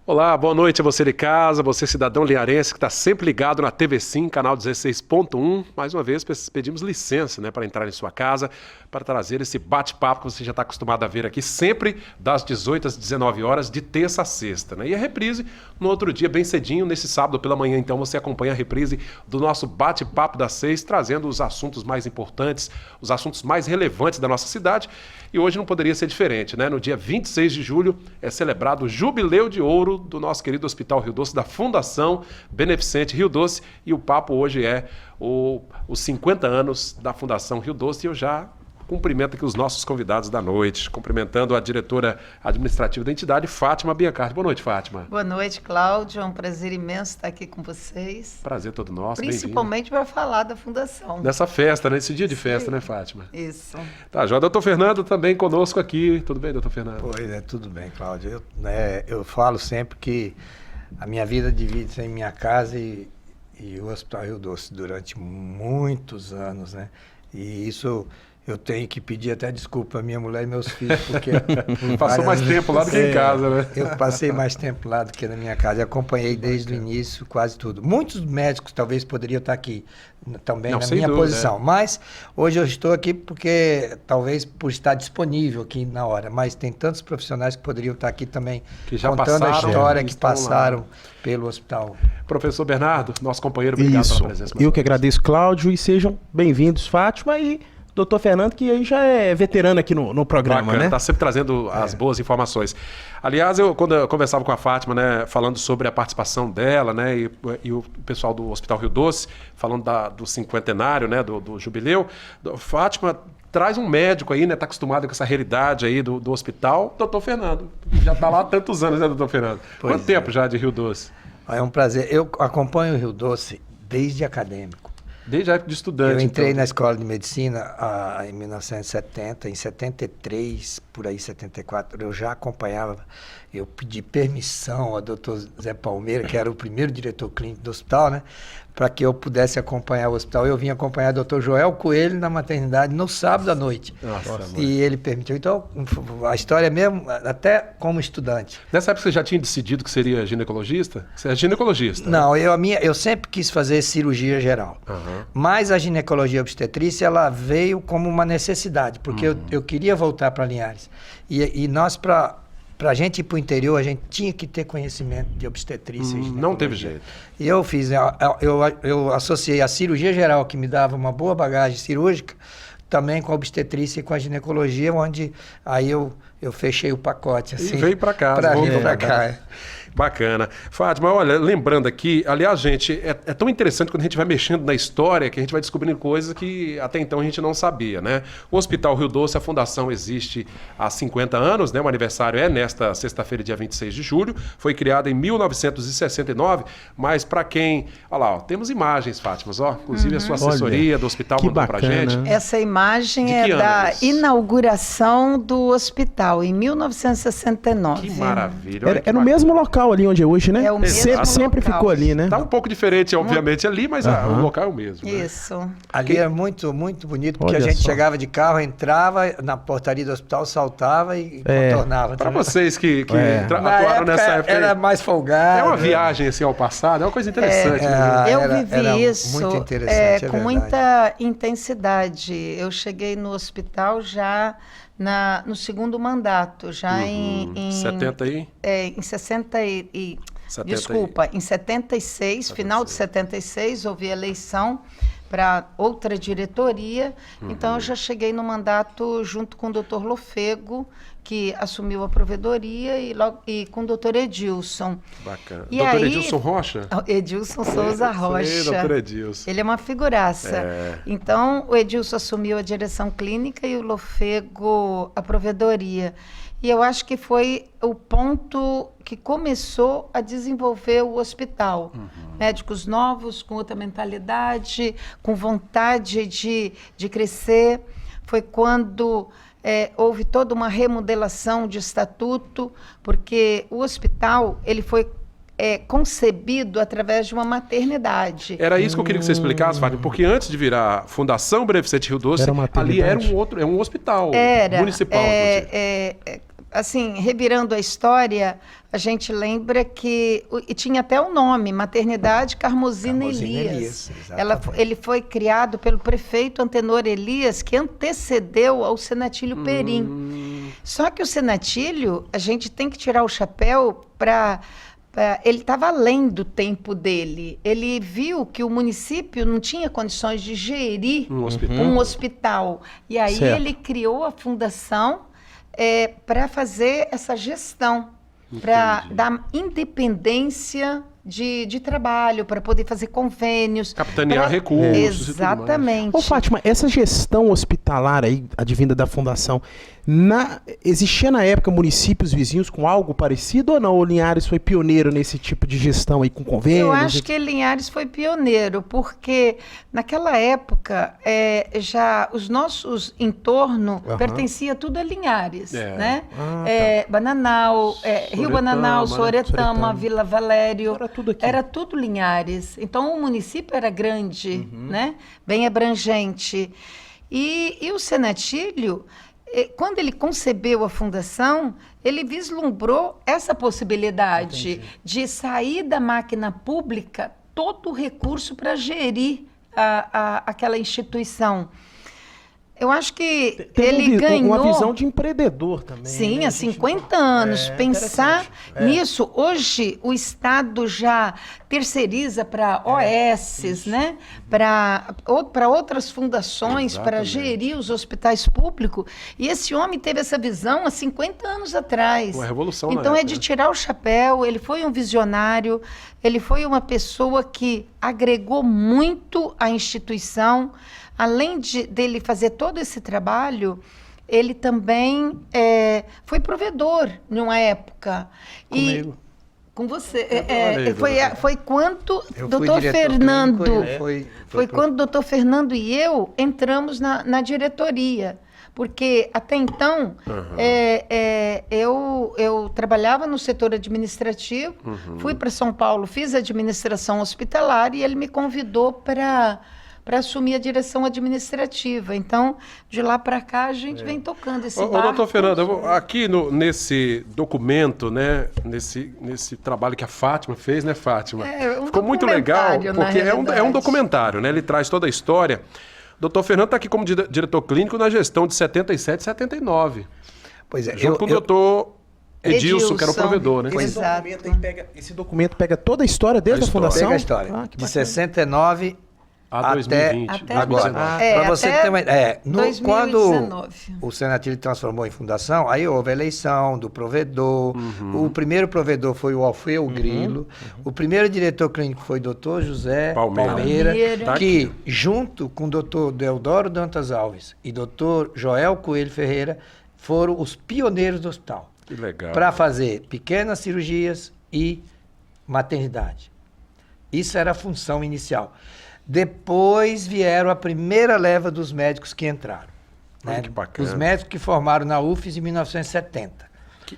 Olá, boa noite a você de casa, você cidadão linharense que está sempre ligado na TV Sim, canal 16.1. Mais uma vez pedimos licença, para entrar em sua casa, para trazer esse bate-papo que você já está acostumado a ver aqui, sempre das 18 às 19 horas, de terça a sexta. E a reprise no outro dia, bem cedinho, nesse sábado pela manhã. Então você acompanha a reprise do nosso bate-papo das 6, trazendo os assuntos mais importantes, os assuntos mais relevantes da nossa cidade. E hoje não poderia ser diferente, No dia 26 de julho é celebrado o Jubileu de Ouro do nosso querido Hospital Rio Doce, da Fundação Beneficente Rio Doce. E o papo hoje é os 50 anos da Fundação Rio Doce. E eu já cumprimento aqui os nossos convidados da noite, cumprimentando a diretora administrativa da entidade, Fátima Biancardi. Boa noite, Fátima. Boa noite, Cláudio. É um prazer imenso estar aqui com vocês. Prazer todo nosso. Principalmente para falar da Fundação. Dessa festa, Esse dia de festa, Fátima? Isso. Tá, já o doutor Fernando também conosco aqui. Tudo bem, doutor Fernando? Pois é, tudo bem, Cláudio. Eu falo sempre que a minha vida divide-se em minha casa e o Hospital Rio Doce durante muitos anos, E isso eu tenho que pedir até desculpa à minha mulher e meus filhos, porque... Passou mais tempo lá do que em casa, Eu passei mais tempo lá do que na minha casa. Eu acompanhei desde o início quase tudo. Muitos médicos talvez poderiam estar aqui também na minha posição. Mas hoje eu estou aqui porque, talvez por estar disponível aqui na hora, mas tem tantos profissionais que poderiam estar aqui também que já contando a história que passaram lá pelo hospital. Professor Bernardo, nosso companheiro, obrigado pela presença. Eu que agradeço, Cláudio, e sejam bem-vindos, Fátima, e doutor Fernando, que aí já é veterano aqui no programa, Bacana, Está sempre trazendo as boas informações. Aliás, quando eu conversava com a Fátima, falando sobre a participação dela, e o pessoal do Hospital Rio Doce, falando do cinquentenário, do jubileu, Fátima traz um médico aí, está acostumado com essa realidade aí do hospital, doutor Fernando. Já está lá há tantos anos, doutor Fernando? Quanto tempo já de Rio Doce? É um prazer. Eu acompanho o Rio Doce desde acadêmico. Desde a época de estudante. Eu entrei na escola de medicina em 1970, em 73, por aí 74, eu já acompanhava. Eu pedi permissão ao doutor Zé Palmeira, que era o primeiro diretor clínico do hospital, para que eu pudesse acompanhar o hospital. Eu vim acompanhar o doutor Joel Coelho na maternidade no sábado à noite. Nossa, e ele permitiu. Então, a história mesmo, até como estudante. Nessa época você já tinha decidido que seria ginecologista? Você é ginecologista? Não, eu sempre quis fazer cirurgia geral. Uhum. Mas a ginecologia obstetrícia, ela veio como uma necessidade, porque eu queria voltar para Linhares. E nós, para a gente ir para o interior, a gente tinha que ter conhecimento de obstetrícia e ginecologia. Não teve jeito. E eu fiz, eu associei a cirurgia geral, que me dava uma boa bagagem cirúrgica, também com a obstetrícia e com a ginecologia, onde aí eu fechei o pacote. Assim, e veio para cá. Para vir para cá. Bacana. Fátima, olha, lembrando aqui, aliás, gente, é tão interessante quando a gente vai mexendo na história que a gente vai descobrindo coisas que até então a gente não sabia, O Hospital Rio Doce, a fundação existe há 50 anos, O aniversário é nesta sexta-feira, dia 26 de julho. Foi criada em 1969, mas para quem... Olha lá, temos imagens, Fátima, inclusive a sua assessoria do hospital mandou pra gente. Essa imagem é da inauguração do hospital, em 1969. Que maravilha. É no mesmo local ali onde é hoje, É o mesmo sempre local. Ficou ali, Tá um pouco diferente, obviamente, ali, mas o local é o mesmo. Isso. Ali é muito, muito bonito, porque a gente chegava de carro, entrava na portaria do hospital, saltava e contornava. Para vocês que atuaram nessa época. Era mais folgado. É uma viagem assim ao passado, é uma coisa interessante. Eu vivi isso muito interessante, com muita intensidade. Eu cheguei no hospital já no segundo mandato, já em 70 aí? Em 60 desculpa, em 76, final de 76, houve eleição para outra diretoria, então eu já cheguei no mandato junto com o doutor Lofego, que assumiu a provedoria, e com o doutor Edilson. Bacana. E doutor aí, Edilson Rocha? Edilson Souza Rocha. Sim, doutor Edilson. Ele é uma figuraça. Então, o Edilson assumiu a direção clínica e o Lofego a provedoria. E eu acho que foi o ponto que começou a desenvolver o hospital. Médicos novos, com outra mentalidade, com vontade de crescer. Foi quando houve toda uma remodelação de estatuto, porque o hospital ele foi concebido através de uma maternidade. Era isso que eu queria que você explicasse, Fábio, porque antes de virar Fundação Beneficente Rio Doce, ali era um hospital municipal. assim, revirando a história, a gente lembra que e tinha até o nome, Maternidade Carmozina Elias. Ele foi criado pelo prefeito Antenor Elias, que antecedeu ao Senatílio Perim. Só que o Senatílio, a gente tem que tirar o chapéu para... Ele estava além do tempo dele. Ele viu que o município não tinha condições de gerir um hospital. E aí ele criou a fundação para fazer essa gestão, para dar independência de trabalho, para poder fazer convênios. Capitanear recursos. Exatamente. Ô, Fátima, essa gestão hospitalar aí, advinda da fundação, existia na época municípios vizinhos com algo parecido ou não? Ou Linhares foi pioneiro nesse tipo de gestão aí com convênios? Eu acho que Linhares foi pioneiro, porque naquela época já os nossos entornos pertencia tudo a Linhares, né? Bananal, Rio Bananal, Soretama, Vila Valério, era tudo Linhares. Então o município era grande, né? Bem abrangente. E o Senatílio, quando ele concebeu a fundação, ele vislumbrou essa possibilidade de sair da máquina pública todo o recurso para gerir aquela instituição. Eu acho que ele ganhou... uma visão de empreendedor também. Sim, né? há 50 anos. Pensar nisso. Hoje, o Estado já terceiriza para OSs, né? Para outras fundações, para gerir os hospitais públicos. E esse homem teve essa visão há 50 anos atrás. Uma revolução então, na é época, de tirar o chapéu. Ele foi um visionário, ele foi uma pessoa que agregou muito à instituição. Além dele fazer todo esse trabalho, ele também foi provedor numa época. Comigo. Com você. Foi quando o doutor Fernando... Foi quando o doutor Fernando e eu entramos na diretoria. Porque até então eu trabalhava no setor administrativo, fui para São Paulo, fiz administração hospitalar e ele me convidou para assumir a direção administrativa. Então, de lá para cá, a gente vem tocando esse barco. Doutor Fernando, aqui nesse documento, né, nesse trabalho que a Fátima fez, né, Fátima? Ficou muito legal, porque é um documentário, né? Ele traz toda a história. Doutor Fernando está aqui como diretor clínico na gestão de 77 e 79. Pois é. Junto com o doutor Edilson, que era o provedor, né? Esse documento pega toda a história desde a fundação? Pega a história. De 69 a 2020. Até agora. Para você ter uma ideia. Quando o Senatílio transformou em fundação, aí houve a eleição do provedor. O primeiro provedor foi o Alfeu Grilo. O primeiro diretor clínico foi o doutor José Palmeira, que junto com o doutor Deodoro Dantas Alves e doutor Joel Coelho Ferreira foram os pioneiros do hospital. Que legal. Para fazer pequenas cirurgias e maternidade. Isso era a função inicial. Depois vieram a primeira leva dos médicos que entraram. Né? Que bacana. Os médicos que formaram na UFES em 1970.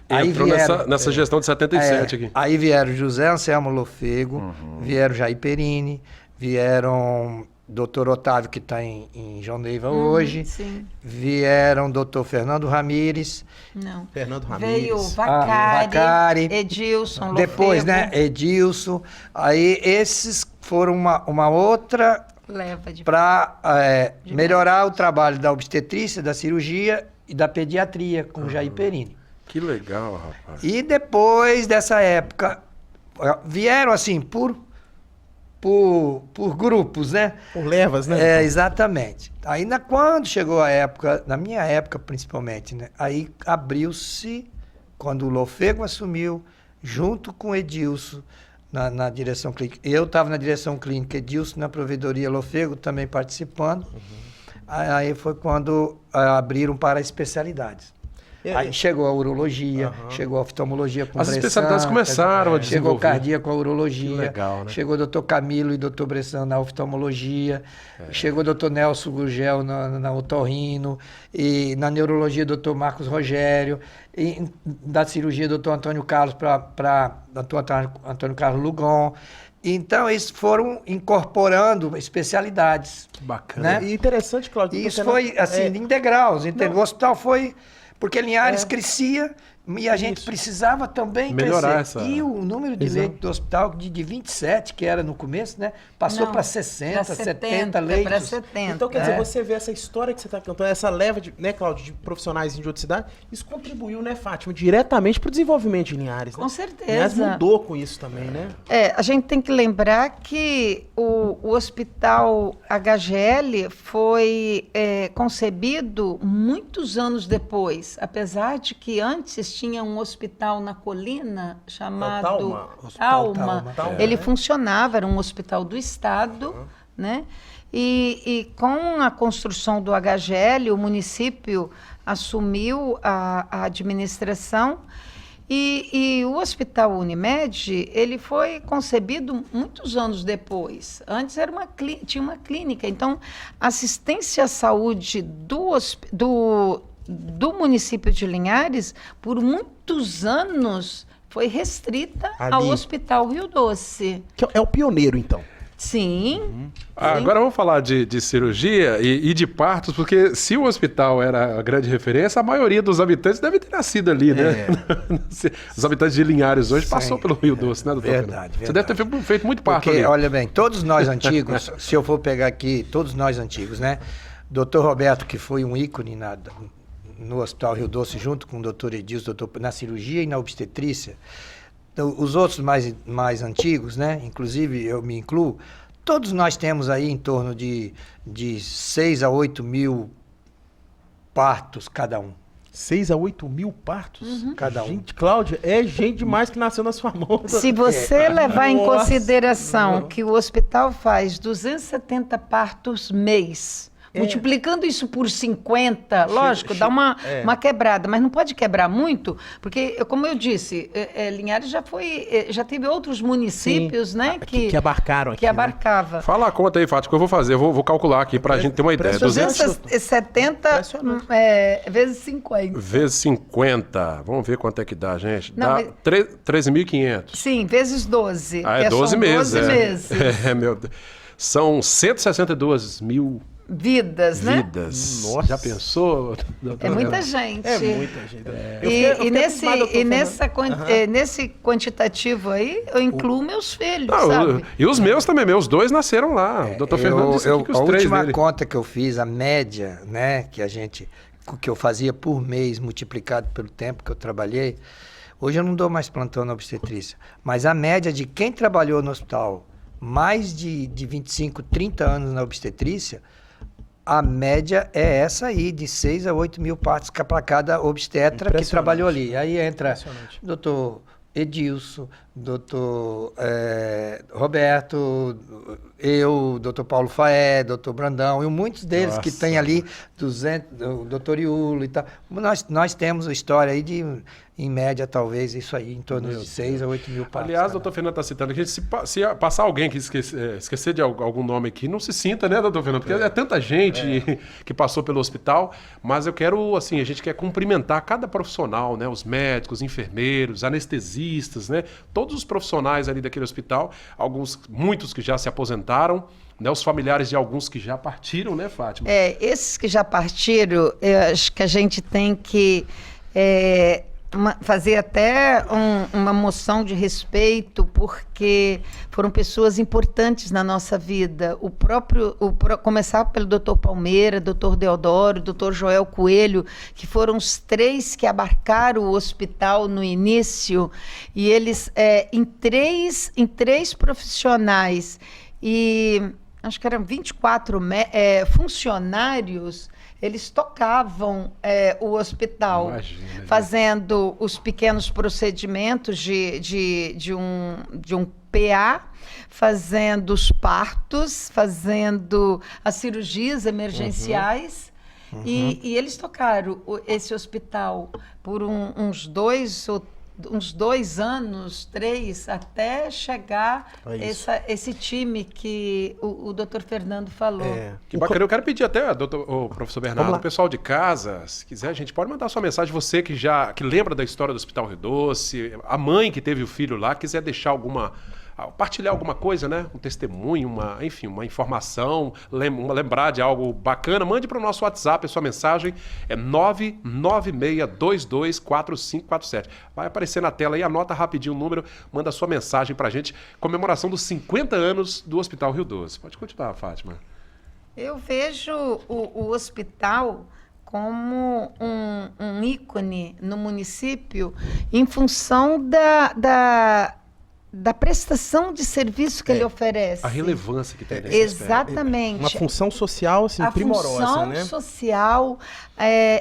Aí vieram, nessa gestão de 77 aqui. Aí vieram José Anselmo Lofego, vieram Jair Perini, vieram Dr. Otávio, que está em João Neiva hoje, vieram Dr. Fernando Ramires. Não. Fernando Ramires. Veio Vacari, Edilson, depois, Lofego. né, Edilson. Aí esses foram uma outra para melhorar o trabalho da obstetrícia, da cirurgia e da pediatria com Jair Perini. Que legal, rapaz. E depois dessa época, vieram assim por grupos, né? Por levas, né? Exatamente. Aí quando chegou a época, na minha época principalmente, né? Aí abriu-se, quando o Lofego assumiu, junto com o Edilson, na direção clínica. Eu estava na direção clínica, Edilson na provedoria, Lofego também participando. Aí foi quando abriram para especialidades. Aí chegou a urologia, chegou a oftalmologia com Bressan. As especialidades começaram a desenvolver. Chegou cardíaco, a urologia. Que legal, né? Chegou o doutor Camilo e doutor Bressan na oftalmologia. Chegou o doutor Nelson Gurgel na otorrino. E na neurologia, doutor Marcos Rogério. E da cirurgia, doutor Antônio Carlos doutor Antônio Carlos Lugon. Então, eles foram incorporando especialidades. Que bacana. Né? E interessante, Claudio. E isso foi, assim, em degraus. O hospital foi... Porque Linhares crescia, E a gente precisava também melhorar crescer. E o número de leitos do hospital, de 27, que era no começo, né? Passou para 60, 70 leitos. Para 70. Então, quer dizer, você vê essa história que você está contando, essa leva, de, né, Cláudio, de profissionais em outra cidade, isso contribuiu, né, Fátima, diretamente para o desenvolvimento de Linhares. Né? Com certeza. Linhares mudou com isso também, né? A gente tem que lembrar que o Hospital HGL foi concebido muitos anos depois, apesar de que antes tinha um hospital na colina chamado Talma. Ele funcionava, era um hospital do Estado, né? E com a construção do HGL, o município assumiu a administração e o Hospital Unimed, ele foi concebido muitos anos depois. Antes tinha uma clínica, então a assistência à saúde do município de Linhares, por muitos anos, foi restrita ao Hospital Rio Doce. Que é o pioneiro, então. Sim. Agora vamos falar de cirurgia e de partos, porque se o hospital era a grande referência, a maioria dos habitantes deve ter nascido ali, né? Os habitantes de Linhares hoje passou pelo Rio Doce, né, doutor? Verdade. Você deve ter feito muito parto porque, ali. olha bem, todos nós antigos, se eu for pegar aqui, todos nós antigos, né? Doutor Roberto, que foi um ícone no Hospital Rio Doce, junto com o doutor Edilson, na cirurgia e na obstetrícia. Então, os outros mais antigos, né? Inclusive eu me incluo, todos nós temos aí em torno de 6 a 8 mil partos cada um. 6 a 8 mil partos? Cada um. Gente, Cláudia, é gente demais que nasceu na sua mão. Se você levar em consideração que o hospital faz 270 partos mês, multiplicando isso por 50, lógico, dá uma quebrada, mas não pode quebrar muito, porque, como eu disse, Linhares já teve outros municípios, né, que abarcaram aqui. Que abarcava. Né? Fala a conta aí, Fátima, que eu vou fazer. Eu vou calcular aqui pra gente ter uma ideia. 270 vezes 50. Vezes 50. Vamos ver quanto é que dá, gente. Não, Dá 13.500. Sim, vezes 12. Ah, é 12 meses. 12 meses. Meu Deus. São 162 mil vidas, né? Nossa. Já pensou? É muita gente. É muita gente. Nesse quantitativo aí, eu incluo meus filhos, não, sabe? E os meus também, meus dois nasceram lá. O doutor Fernando disse aqui que os a três última dele. conta que eu fiz, a média, né, que eu fazia por mês, multiplicado pelo tempo que eu trabalhei, hoje eu não dou mais plantão na obstetrícia, mas a média de quem trabalhou no hospital mais de 25, 30 anos na obstetrícia, a média é essa aí, de 6 a 8 mil partos para cada obstetra que trabalhou ali. Aí entra doutor Edilson, doutor Roberto, eu, doutor Paulo Faé, doutor Brandão, e muitos deles que tem ali, o doutor Iulo e tal. Nós temos a história aí de, em média, talvez, isso aí, em torno de 6 a 8 mil partos. Aliás, o doutor Fernando está citando aqui, se passar alguém que esquecer de algum nome aqui, não se sinta, né, doutor Fernando? Porque é tanta gente que passou pelo hospital, mas eu quero, assim, a gente quer cumprimentar cada profissional, né, os médicos, enfermeiros, anestesistas, né, todos os profissionais ali daquele hospital, muitos que já se aposentaram, né, os familiares de alguns que já partiram, né, Fátima? Esses que já partiram, eu acho que a gente tem que fazer até uma moção de respeito, porque foram pessoas importantes na nossa vida. Começar pelo doutor Palmeira, doutor Deodoro, doutor Joel Coelho, que foram os três que abarcaram o hospital no início, e eles, em três profissionais, e acho que eram 24 funcionários, eles tocavam o hospital. Imagina, fazendo os pequenos procedimentos de um PA, fazendo os partos, fazendo as cirurgias emergenciais. E eles tocaram esse hospital por uns 2 anos, 3, até chegar esse time que o doutor Fernando falou. Que bacana. Eu quero pedir até, o professor Bernardo, o pessoal de casa, se quiser, a gente pode mandar sua mensagem. Você que lembra da história do Hospital Rio Doce, a mãe que teve o filho lá, quiser deixar alguma partilhar alguma coisa, né? Um testemunho, enfim, uma informação, lembrar de algo bacana, mande para o nosso WhatsApp a sua mensagem, é 996224547. Vai aparecer na tela aí, anota rapidinho o número, manda a sua mensagem para a gente. Comemoração dos 50 anos do Hospital Rio Doce. Pode continuar, Fátima. Eu vejo o hospital como um ícone no município em função da prestação de serviço que ele oferece. A relevância que tem nesse Exatamente. Uma função social assim, primorosa, função né? social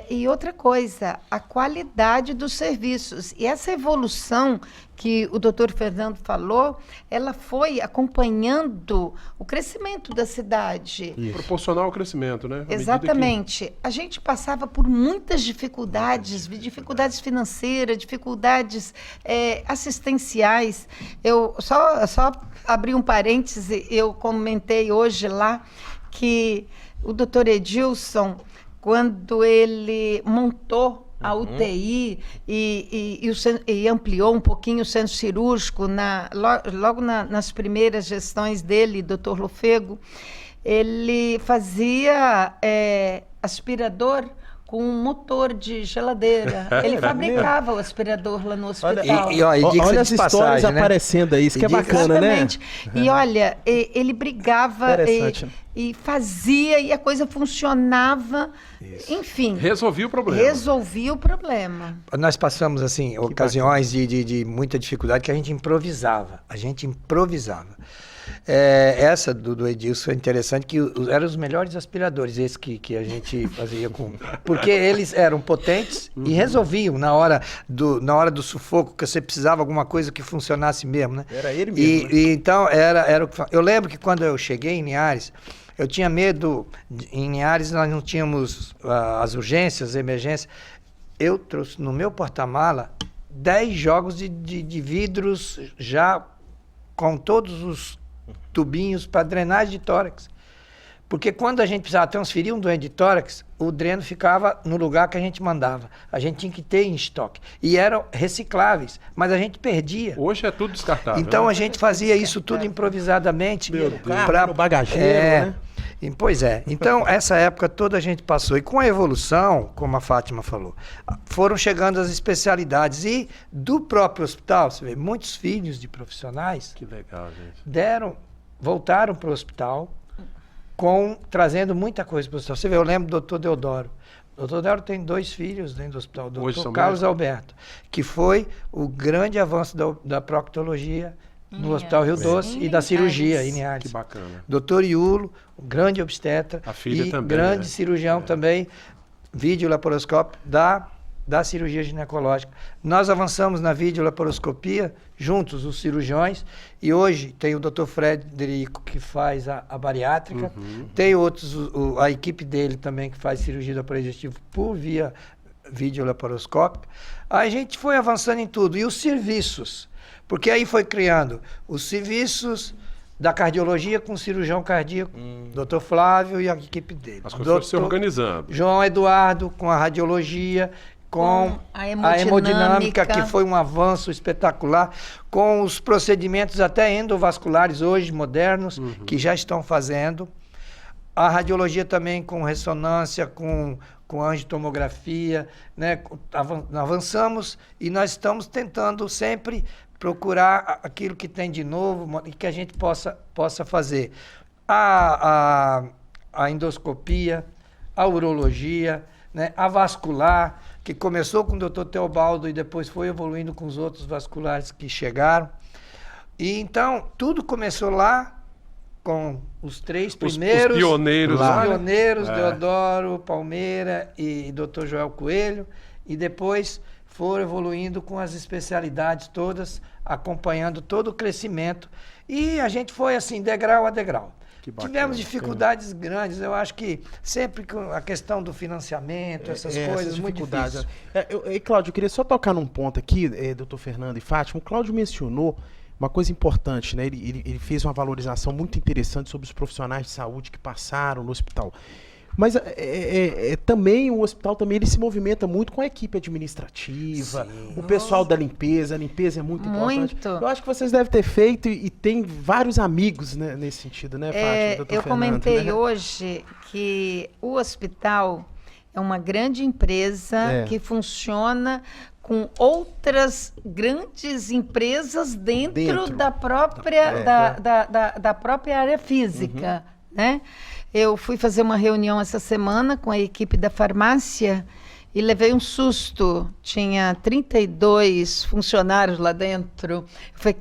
e outra coisa, a qualidade dos serviços. E essa evolução que o doutor Fernando falou, ela foi acompanhando o crescimento da cidade. Proporcional ao crescimento, né? Exatamente. A gente passava por muitas dificuldades financeiras, dificuldades assistenciais. Eu só abri um parêntese, eu comentei hoje lá que o doutor Edilson, quando ele montou a UTI e ampliou um pouquinho o centro cirúrgico, logo nas primeiras gestões dele, doutor Lofego, ele fazia aspirador com um motor de geladeira. Ele fabricava o aspirador lá no hospital. Olha as histórias aparecendo aí, isso que é bacana, né? Exatamente. E olha, ele brigava e fazia, e a coisa funcionava. Isso. Enfim. Resolvia o problema. Nós passamos, assim, ocasiões de muita dificuldade que a gente improvisava. Essa do Edilson é interessante, que eram os melhores aspiradores, esses que a gente fazia com... Porque eles eram potentes e resolviam na hora do sufoco, que você precisava de alguma coisa que funcionasse mesmo, né? Era ele mesmo, e então, era o que... Eu lembro que quando eu cheguei em Linhares, eu tinha medo... Em Linhares nós não tínhamos as urgências, as emergências. Eu trouxe no meu porta-mala 10 jogos de vidros já com todos os tubinhos para drenagem de tórax. Porque quando a gente precisava transferir um doente de tórax, o dreno ficava no lugar que a gente mandava. A gente tinha que ter em estoque. E eram recicláveis, mas a gente perdia. Hoje é tudo descartável. Então né? a gente fazia isso tudo improvisadamente. Para o bagageiro, né? Pois é. Então, essa época toda a gente passou. E com a evolução, como a Fátima falou, foram chegando as especialidades. E do próprio hospital, você vê, muitos filhos de profissionais que legal, gente. voltaram para o hospital, trazendo muita coisa para o hospital. Você vê, eu lembro do doutor Deodoro. O doutor Deodoro tem 2 filhos dentro do hospital. O doutor Carlos Alberto, que foi o grande avanço da proctologia no Hospital Rio Doce e da cirurgia em Linhares. Que bacana. Doutor Iulo, um grande obstetra. A filha e também, grande né? cirurgião também, videolaparoscópio da cirurgia ginecológica. Nós avançamos na videolaparoscopia, juntos, os cirurgiões, e hoje tem o Dr. Frederico, que faz a bariátrica, tem outros, a equipe dele também, que faz cirurgia do aparelho digestivo por via videolaparoscópio. A gente foi avançando em tudo. E os serviços, porque aí foi criando os serviços da cardiologia com o cirurgião cardíaco, Dr. Flávio e a equipe dele. As coisas foram se organizando. João Eduardo com a radiologia, com a hemodinâmica, que foi um avanço espetacular, com os procedimentos até endovasculares hoje modernos, que já estão fazendo. A radiologia também com ressonância, com angiotomografia, né? Avançamos e nós estamos tentando sempre procurar aquilo que tem de novo e que a gente possa fazer. A endoscopia, a urologia, né? A vascular, que começou com o Dr. Teobaldo e depois foi evoluindo com os outros vasculares que chegaram. E então, tudo começou lá com os 3 primeiros. Os pioneiros. Os pioneiros, Deodoro, Palmeira e Dr. Joel Coelho. E depois foram evoluindo com as especialidades todas, acompanhando todo o crescimento. E a gente foi assim, degrau a degrau. Tivemos dificuldades grandes, eu acho que sempre com a questão do financiamento, essas coisas, muito difíceis. Cláudio, eu queria só tocar num ponto aqui, doutor Fernando e Fátima. O Cláudio mencionou uma coisa importante, né? Ele fez uma valorização muito interessante sobre os profissionais de saúde que passaram no hospital. Mas também o hospital também ele se movimenta muito com a equipe administrativa, o pessoal da limpeza. A limpeza é muito importante. Eu acho que vocês devem ter feito e tem vários amigos, né, nesse sentido, né, Fátima? Doutor Eu Fernando, comentei né? hoje que o hospital é uma grande empresa que funciona com outras grandes empresas dentro da própria, da própria área física, né? Eu fui fazer uma reunião essa semana com a equipe da farmácia e levei um susto. Tinha 32 funcionários lá dentro. Eu falei,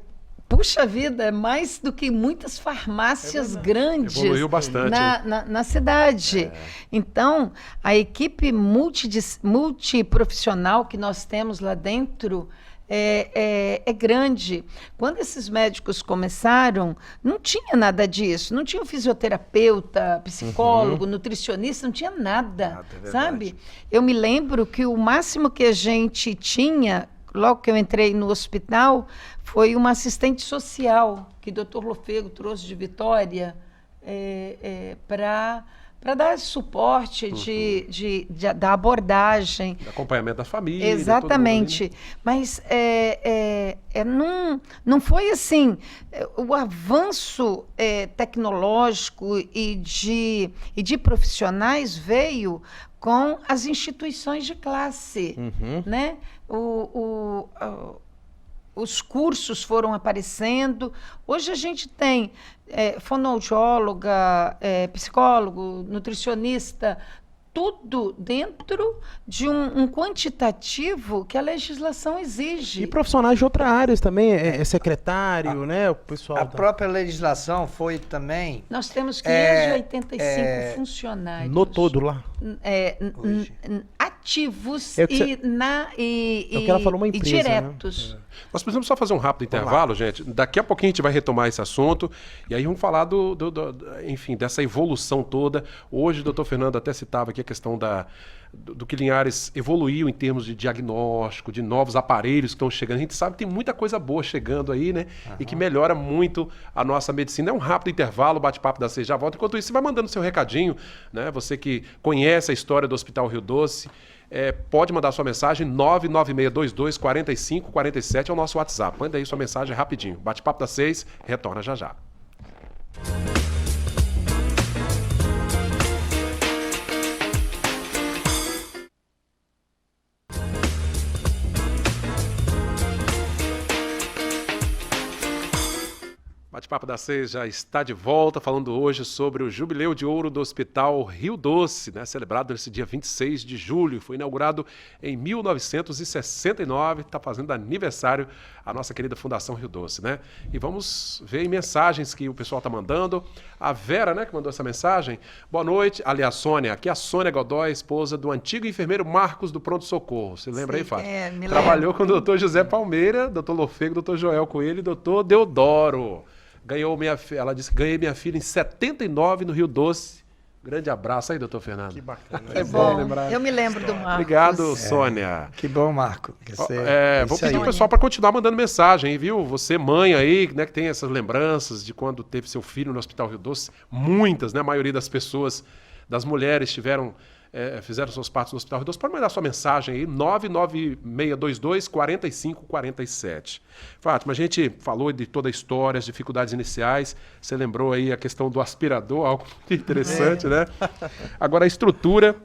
puxa vida, é mais do que muitas farmácias grandes Evoluiu bastante, na cidade. Então, a equipe multiprofissional que nós temos lá dentro é grande. Quando esses médicos começaram, não tinha nada disso. Não tinha um fisioterapeuta, psicólogo, nutricionista, não tinha nada, sabe? Eu me lembro que o máximo que a gente tinha, logo que eu entrei no hospital, foi uma assistente social que o Dr. Lofego trouxe de Vitória para dar suporte da abordagem. De acompanhamento da família. Exatamente. Todo mundo ali, né? Não foi assim. O avanço tecnológico e de profissionais veio com as instituições de classe, né? Os cursos foram aparecendo. Hoje a gente tem fonoaudióloga, psicólogo, nutricionista, tudo dentro de um quantitativo que a legislação exige. E profissionais de outras áreas também, secretário, né? O pessoal. A própria legislação foi também. Nós temos 585 funcionários. No todo lá? Ativos É que ela falou uma empresa, e diretos. né? Nós precisamos só fazer um rápido intervalo, gente. Daqui a pouquinho a gente vai retomar esse assunto e aí vamos falar enfim, dessa evolução toda. Hoje o doutor Fernando até citava aqui a questão do que Linhares evoluiu em termos de diagnóstico, de novos aparelhos que estão chegando. A gente sabe que tem muita coisa boa chegando aí, né? E que melhora muito a nossa medicina. É um rápido intervalo, o bate-papo da 6 já volta. Enquanto isso, você vai mandando seu recadinho, né? Você que conhece a história do Hospital Rio Doce, pode mandar sua mensagem, 99622-4547 é o nosso WhatsApp. Manda aí sua mensagem rapidinho. Bate-papo da 6, retorna já já. Bate-papo da 6 já está de volta, falando hoje sobre o Jubileu de Ouro do Hospital Rio Doce, né? Celebrado nesse dia 26 de julho. Foi inaugurado em 1969, está fazendo aniversário a nossa querida Fundação Rio Doce, né? E vamos ver aí mensagens que o pessoal está mandando. A Vera, né, que mandou essa mensagem. Boa noite. Aliás, Sônia, aqui é a Sônia Godoy, esposa do antigo enfermeiro Marcos do Pronto Socorro. Você lembra aí, Fátima? Trabalhou com o doutor José Palmeira, doutor Lofego, doutor Joel Coelho e doutor Deodoro. Ela disse que ganhei minha filha em 79 no Rio Doce. Grande abraço aí, doutor Fernando. Que bacana. Que bom. Eu me lembro do Marcos. Obrigado, Sônia. Que bom, Marco. Vou pedir o pessoal para continuar mandando mensagem, viu? Você, mãe aí, né, que tem essas lembranças de quando teve seu filho no Hospital Rio Doce. Muitas, né? A maioria das pessoas, das mulheres, fizeram seus partos no Hospital Rio Doce. Pode mandar sua mensagem aí, 99622-4547. Fátima, a gente falou de toda a história, as dificuldades iniciais. Você lembrou aí a questão do aspirador, algo muito interessante, né? Agora, a estrutura,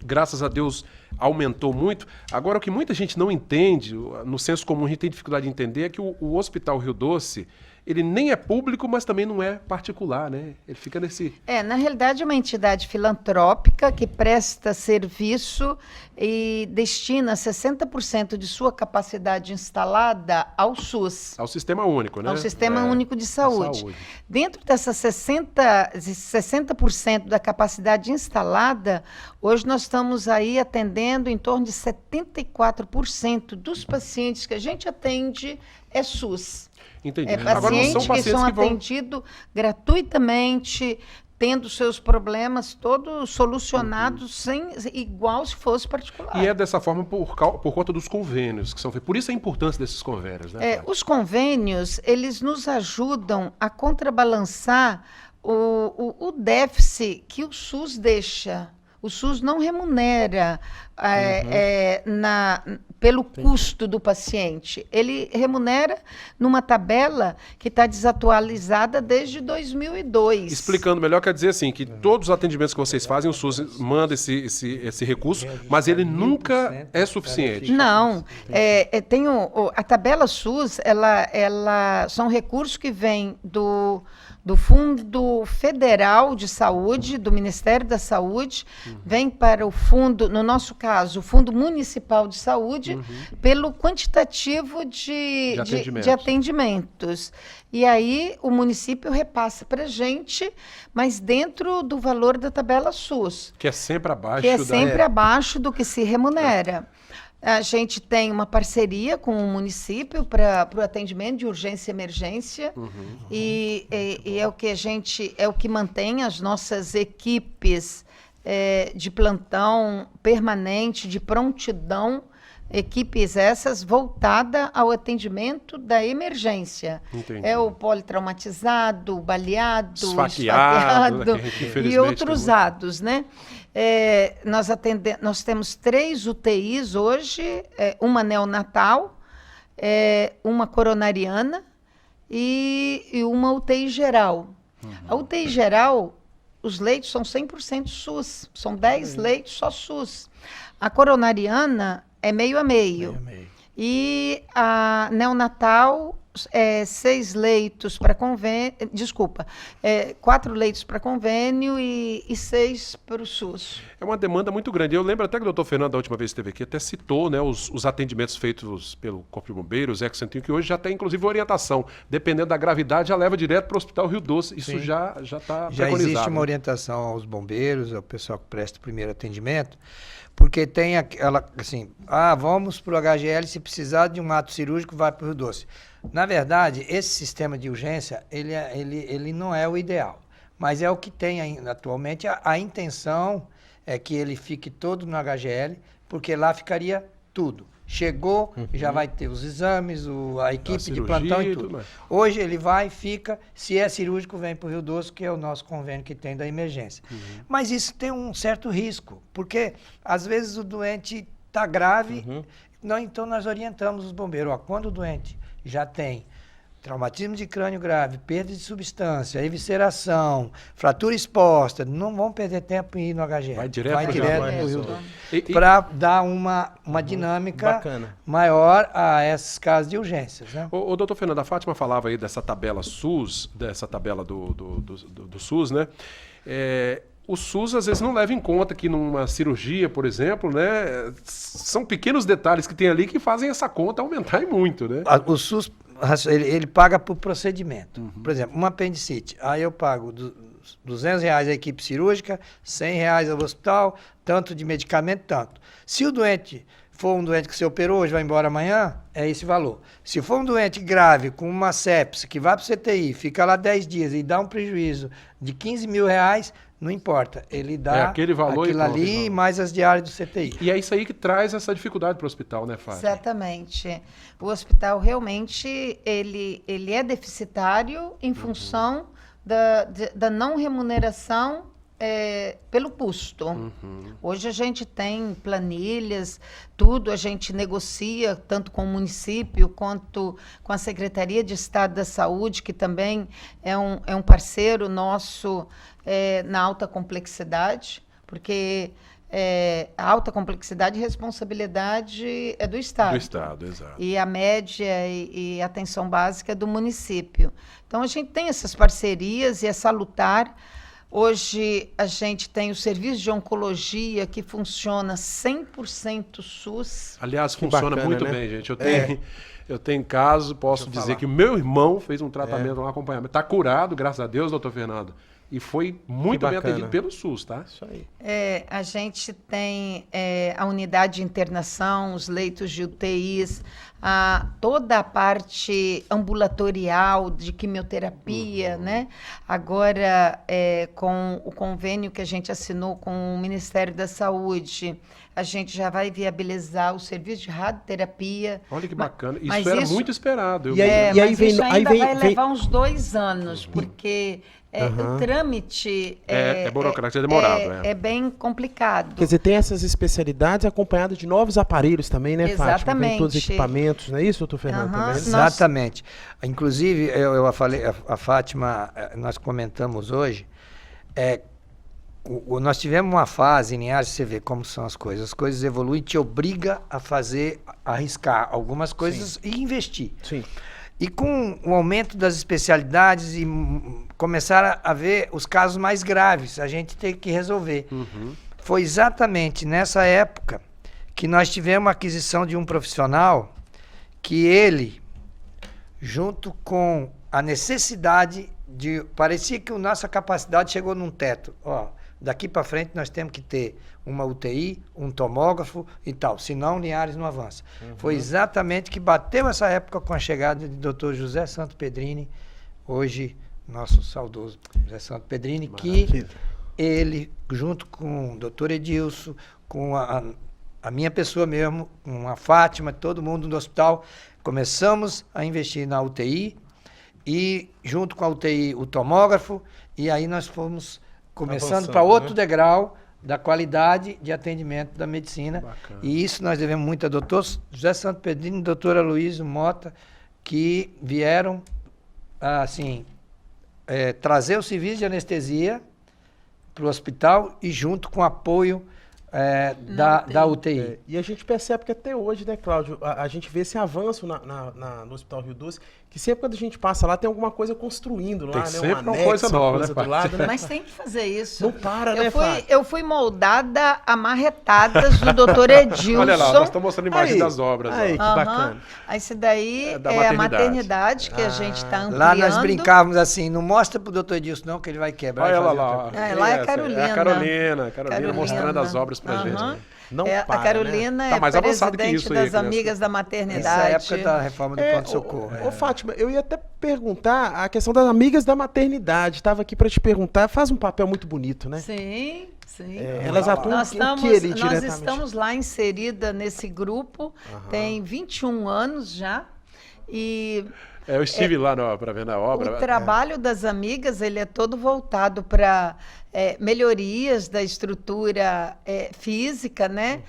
graças a Deus, aumentou muito. Agora, o que muita gente não entende, no senso comum a gente tem dificuldade de entender, é que o Hospital Rio Doce, ele nem é público, mas também não é particular, né? Ele fica nesse... Na realidade, é uma entidade filantrópica que presta serviço e destina 60% de sua capacidade instalada ao SUS. Ao Sistema Único, né? Ao Sistema Único de Saúde. Dentro dessas 60% da capacidade instalada, hoje nós estamos aí atendendo em torno de 74% dos pacientes que a gente atende é SUS. Entendi. Agora, não são pacientes que são atendidos gratuitamente, tendo seus problemas todos solucionados, igual se fosse particular. E é dessa forma por conta dos convênios que são feitos. Por isso a importância desses convênios, né? Os convênios, eles nos ajudam a contrabalançar o déficit que o SUS deixa. O SUS não remunera pelo custo do paciente. Ele remunera numa tabela que está desatualizada desde 2002. Explicando melhor, quer dizer assim, que todos os atendimentos que vocês fazem, o SUS manda esse recurso, mas ele nunca é suficiente. Não. A tabela SUS, ela são recursos que vêm do Fundo Federal de Saúde, do Ministério da Saúde, vem para o fundo, no nosso caso, o Fundo Municipal de Saúde, pelo quantitativo de atendimentos. E aí o município repassa para a gente, mas dentro do valor da tabela SUS. Que é sempre abaixo. Que é sempre abaixo do que se remunera. A gente tem uma parceria com o município para o atendimento de urgência e emergência, e é o que mantém as nossas equipes de plantão permanente, de prontidão, equipes essas voltadas ao atendimento da emergência. Entendi. É o politraumatizado, o baleado, esfaqueado, e outros ados, né? Nós temos 3 UTIs hoje, uma neonatal, uma coronariana e uma UTI geral. A UTI geral, os leitos são 100% SUS, são 10 leitos só SUS. A coronariana é meio a meio. E a neonatal, 6 leitos para convênio, 4 leitos para convênio e 6 para o SUS. É uma demanda muito grande. Eu lembro até que o doutor Fernando, da última vez que esteve aqui, até citou, né, os atendimentos feitos pelo Corpo de Bombeiros, Ex-Centinho, que hoje já tem, inclusive, orientação. Dependendo da gravidade, já leva direto para o Hospital Rio Doce. Isso já está preconizado. Já existe uma orientação aos bombeiros, ao pessoal que presta o primeiro atendimento, porque tem aquela, assim, vamos para o HGL, se precisar de um ato cirúrgico, vai para o Rio Doce. Na verdade, esse sistema de urgência, ele não é o ideal, mas é o que tem atualmente. A intenção é que ele fique todo no HGL, porque lá ficaria tudo. Chegou, já vai ter os exames, a equipe de plantão e tudo. Hoje ele vai, fica, se é cirúrgico, vem para o Rio Doce, que é o nosso convênio que tem da emergência. Mas isso tem um certo risco, porque às vezes o doente está grave, então nós orientamos os bombeiros. Quando o doente já tem traumatismo de crânio grave, perda de substância, evisceração, fratura exposta, não vão perder tempo em ir no HGL. Vai direto para o Rio Doce. Para dar uma dinâmica maior a esses casos de urgências. Né? O doutor Fernando, a Fátima falava aí dessa tabela SUS, dessa tabela do SUS, né? O SUS às vezes não leva em conta que numa cirurgia, por exemplo, né, são pequenos detalhes que tem ali que fazem essa conta aumentar e muito, né? O SUS, ele paga por procedimento. Por exemplo, uma apendicite, aí eu pago R$200 a equipe cirúrgica, R$100 ao hospital, tanto de medicamento, tanto. Se o doente for um doente que você operou hoje, vai embora amanhã, é esse valor. Se for um doente grave com uma sepse que vai para o CTI, fica lá 10 dias e dá um prejuízo de R$15 mil, não importa, ele dá aquele valor aquilo ali mais as diárias do CTI. E é isso aí que traz essa dificuldade para o hospital, né, Fátima? Exatamente. O hospital realmente ele é deficitário em função da não remuneração pelo custo. Hoje a gente tem planilhas, tudo, a gente negocia tanto com o município quanto com a Secretaria de Estado da Saúde, que também é um parceiro nosso na alta complexidade, porque a alta complexidade e responsabilidade é do Estado. Do Estado, exato. E a média e a atenção básica é do município. Então a gente tem essas parcerias e é salutar. Hoje a gente tem o serviço de oncologia que funciona 100% SUS. Aliás, funciona bacana, muito bem, gente. Eu tenho caso, posso dizer que o meu irmão fez um tratamento, um acompanhamento. Está curado, graças a Deus, doutor Fernando. E foi muito bem atendido pelo SUS, tá? Isso aí. A gente tem a unidade de internação, os leitos de UTIs, toda a parte ambulatorial de quimioterapia, né? Agora, com o convênio que a gente assinou com o Ministério da Saúde, a gente já vai viabilizar o serviço de radioterapia. Olha que bacana. Isso era muito esperado. Mas isso ainda vai levar uns 2 anos, porque o trâmite é burocrático, é demorado. É bem complicado. Quer dizer, tem essas especialidades acompanhadas de novos aparelhos também, né, Fátima? Exatamente. Vem todos os equipamentos, não é isso, doutor Fernando? Também? Exatamente. Inclusive, eu falei, a Fátima, nós comentamos hoje, nós tivemos uma fase em Linhares, você vê como são as coisas evoluem, te obriga a arriscar algumas coisas e investir. Sim. E com o aumento das especialidades e começar a ver os casos mais graves, a gente tem que resolver. Foi exatamente nessa época que nós tivemos a aquisição de um profissional que ele, junto com a necessidade parecia que a nossa capacidade chegou num teto. Daqui para frente nós temos que ter uma UTI, um tomógrafo e tal, senão Linhares não avança. Foi exatamente que bateu essa época com a chegada de Dr. José Santo Pedrini, hoje nosso saudoso José Santo Pedrini, que ele, junto com o Dr. Edilson, com a minha pessoa mesmo, com a Fátima, todo mundo no hospital, começamos a investir na UTI e junto com a UTI o tomógrafo, e aí nós fomos começando para outro degrau da qualidade de atendimento da medicina. Bacana. E isso nós devemos muito a doutor José Santo Pedrini e doutor Aloysio Mota, que vieram assim, trazer o serviço de anestesia para o hospital e junto com o apoio da UTI. E a gente percebe que até hoje, né, Cláudio, a gente vê esse avanço no Hospital Rio Doce, que sempre quando a gente passa lá tem alguma coisa construindo lá, tem né? Sempre uma coisa nova, né, do lado, né? Mas tem que fazer isso. Não para, né, Fátima? Eu fui moldada a marretadas do doutor Edilson. Olha lá, nós estamos mostrando imagem das obras. Aí, que bacana. Esse daí da a maternidade que a gente está ampliando. Lá nós brincávamos assim, não mostra pro doutor Edilson não, que ele vai quebrar. Olha ela lá. Lá é a Carolina. É a Carolina mostrando as obras pra gente. Né? Não para, a Carolina né? é mais avançado que presidente isso aí, das amigas da maternidade. Nessa época da reforma do pronto-socorro. Ô, Fátima, eu ia até perguntar a questão das amigas da maternidade. Estava aqui para te perguntar. Faz um papel muito bonito, né? Sim, sim. Elas atuam nós estamos lá inserida nesse grupo, tem 21 anos já. E eu estive lá para ver na obra. O trabalho das amigas ele é todo voltado para melhorias da estrutura física, né?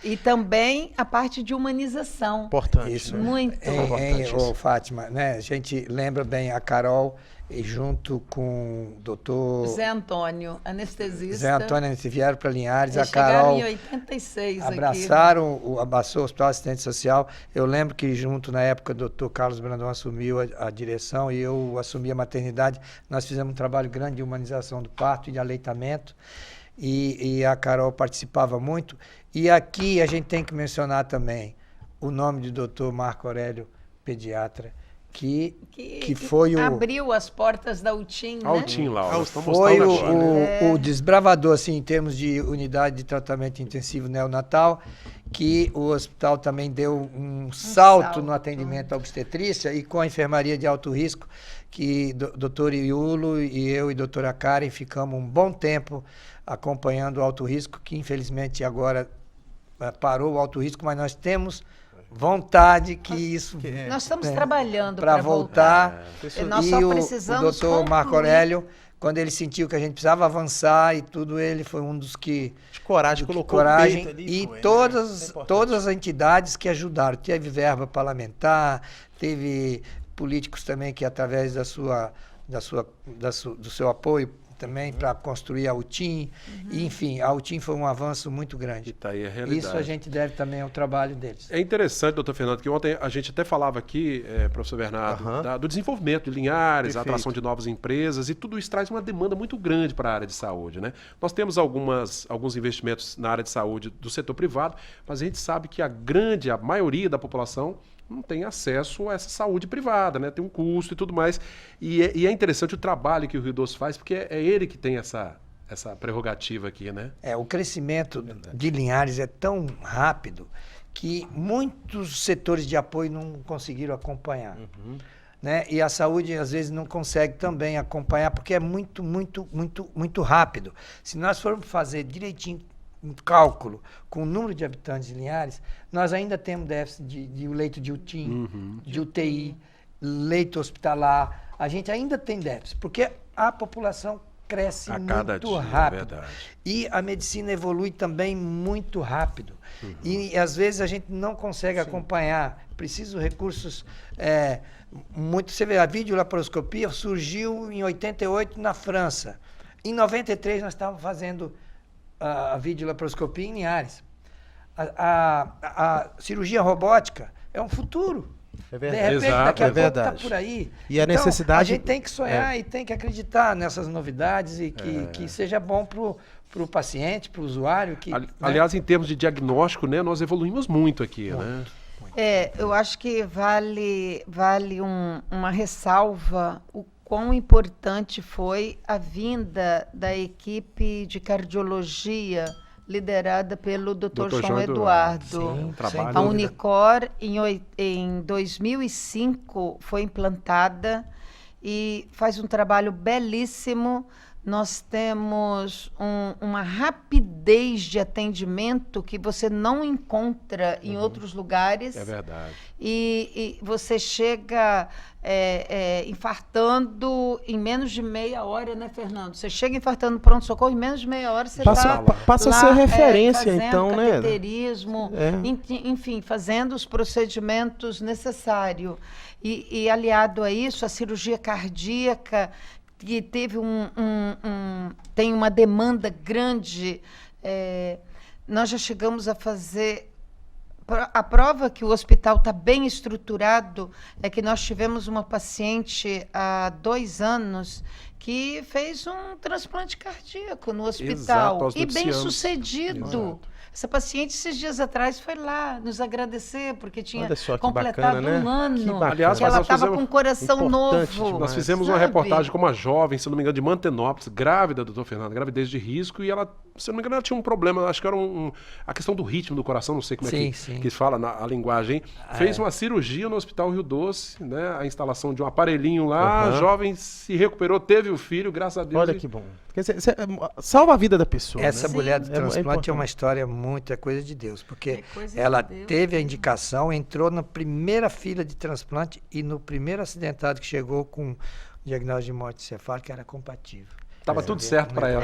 E também a parte de humanização. Importante. Isso. Muito importante. Fátima, né? A gente lembra bem a Carol e junto com o doutor Zé Antônio, anestesista. Zé Antônio, eles vieram para Linhares, eles a Carol em 86 abraçou o Hospital Assistente Social. Eu lembro que junto, na época, o doutor Carlos Brandão assumiu a direção e eu assumi a maternidade. Nós fizemos um trabalho grande de humanização do parto e de aleitamento e a Carol participava muito. E aqui a gente tem que mencionar também o nome do doutor Marco Aurélio, pediatra, que foi abriu as portas da UTIM, né? A UTIM lá, foi o desbravador, assim, em termos de unidade de tratamento intensivo neonatal, que o hospital também deu um salto no atendimento à obstetrícia e com a enfermaria de alto risco, que doutor Iulo e eu e doutora Karen ficamos um bom tempo acompanhando o alto risco, que infelizmente agora parou o alto risco, mas nós temos vontade que isso... Nós estamos trabalhando para voltar. Nós só precisamos o doutor Marco Aurélio, quando ele sentiu que a gente precisava avançar e tudo, ele foi um dos que... De coragem, colocou coragem. O peito ali, e todas as entidades que ajudaram. Teve verba parlamentar, teve políticos também que, através do seu apoio, também para construir a UTIM. E, enfim, a UTIM foi um avanço muito grande. E tá aí a realidade. Isso a gente deve também ao trabalho deles. É interessante, doutor Fernando, que ontem a gente até falava aqui, professor Bernardo, do desenvolvimento de Linhares, a atração de novas empresas, e tudo isso traz uma demanda muito grande para a área de saúde, né? Nós temos alguns investimentos na área de saúde do setor privado, mas a gente sabe que a maioria da população não tem acesso a essa saúde privada, né? Tem um custo e tudo mais. E é interessante o trabalho que o Rio Doce faz, porque é ele que tem essa prerrogativa aqui, né? O crescimento de Linhares é tão rápido que muitos setores de apoio não conseguiram acompanhar. Né? E a saúde, às vezes, não consegue também acompanhar, porque é muito, muito, muito, muito rápido. Se nós formos fazer direitinho um cálculo com o número de habitantes de Linhares, nós ainda temos déficit de leito de UTIM, de UTI, leito hospitalar, a gente ainda tem déficit, porque a população cresce a cada muito dia, rápido. É verdade. E a medicina evolui também muito rápido. E às vezes a gente não consegue acompanhar. Preciso recursos muito. Você vê, a videolaparoscopia surgiu em 88 na França. Em 93 nós estávamos fazendo a videolaparoscopia em Linhares. A cirurgia robótica é um futuro. É De verdade. repente, Exato, daqui a é pouco está por aí. E a Então, necessidade... a gente tem que sonhar e tem que acreditar nessas novidades e que seja bom para o paciente, para o usuário. Aliás, em termos de diagnóstico, né, nós evoluímos muito aqui, né? Eu acho que vale uma ressalva o quão importante foi a vinda da equipe de cardiologia liderada pelo Dr. João Eduardo. Sim, A Unicor, em 2005, foi implantada e faz um trabalho belíssimo. Nós temos uma rapidez de atendimento que você não encontra em outros lugares. É verdade. E você chega infartando em menos de meia hora, né, Fernando? Você chega infartando no pronto-socorro, em menos de meia hora você está passa a ser referência, então, né? Cateterismo, enfim, fazendo os procedimentos necessários. E aliado a isso, a cirurgia cardíaca, que teve tem uma demanda grande. Nós já chegamos a fazer... A prova que o hospital está bem estruturado é que nós tivemos uma paciente há 2 anos que fez um transplante cardíaco no hospital. Exato, e bem 900 sucedido. Exato. Essa paciente, esses dias atrás, foi lá nos agradecer, porque tinha que completado bacana, né? um ano. Que bacana. Aliás, que ela nós estava fizemos- com um coração Importante novo. demais. Nós fizemos uma Sabe? reportagem com uma jovem, se não me engano, de Mantenópolis, grávida, doutor Fernando, gravidez de risco, e ela, se não me engano, ela tinha um problema, acho que era a questão do ritmo do coração, não sei como Sim, é que, sim. que fala a linguagem. Fez uma cirurgia no Hospital Rio Doce, né? A instalação de um aparelhinho lá, a jovem se recuperou, teve o filho, graças a Deus. Olha que bom. Quer dizer, salva a vida da pessoa. Essa né? mulher do É transplante é importante. uma história muito, é coisa de Deus, porque É coisa de ela Deus. teve a indicação, entrou na primeira fila de transplante e no primeiro acidentado que chegou com diagnóstico de morte cefálica era compatível. Tava tudo certo para ela.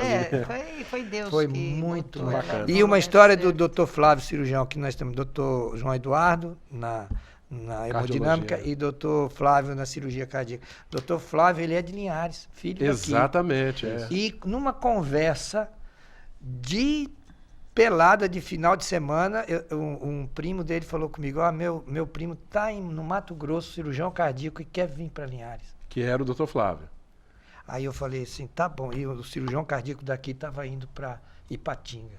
Foi Deus Foi que muito botou ela bacana. no E uma lugar história certo. do Dr. Flávio, cirurgião, que nós temos Dr. João Eduardo na hemodinâmica e Dr. Flávio na cirurgia cardíaca. Dr. Flávio, ele é de Linhares, filho daqui. Exatamente. E numa conversa de pelada de final de semana, um primo dele falou comigo, meu primo está no Mato Grosso, cirurgião cardíaco, e quer vir para Linhares. Que era o doutor Flávio. Aí eu falei assim, tá bom. E o cirurgião cardíaco daqui estava indo para Ipatinga.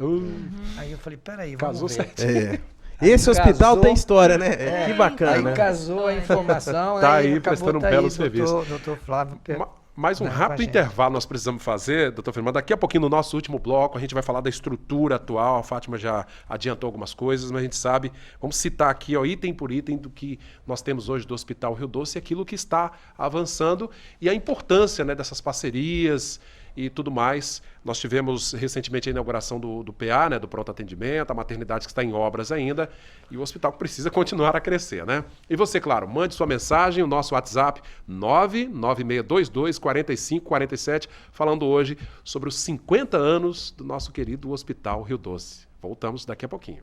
Aí eu falei, peraí, vamos Casou ver. certinho. Esse hospital Casou. tem história, né? Que bacana, Aí né? casou a informação. Tá aí aí acabou, prestando um tá belo aí, serviço. Doutor Flávio. Mais um Não, com a rápido gente. intervalo nós precisamos fazer, doutor Fernando. Daqui a pouquinho, no nosso último bloco, a gente vai falar da estrutura atual. A Fátima já adiantou algumas coisas, mas a gente sabe, vamos citar aqui, ó, item por item, do que nós temos hoje do Hospital Rio Doce e aquilo que está avançando e a importância, né, dessas parcerias e tudo mais. Nós tivemos recentemente a inauguração do PA, né, do pronto atendimento, a maternidade que está em obras ainda, e o hospital precisa continuar a crescer, né? E você, claro, mande sua mensagem, o nosso WhatsApp 996224547, falando hoje sobre os 50 anos do nosso querido Hospital Rio Doce. Voltamos daqui a pouquinho.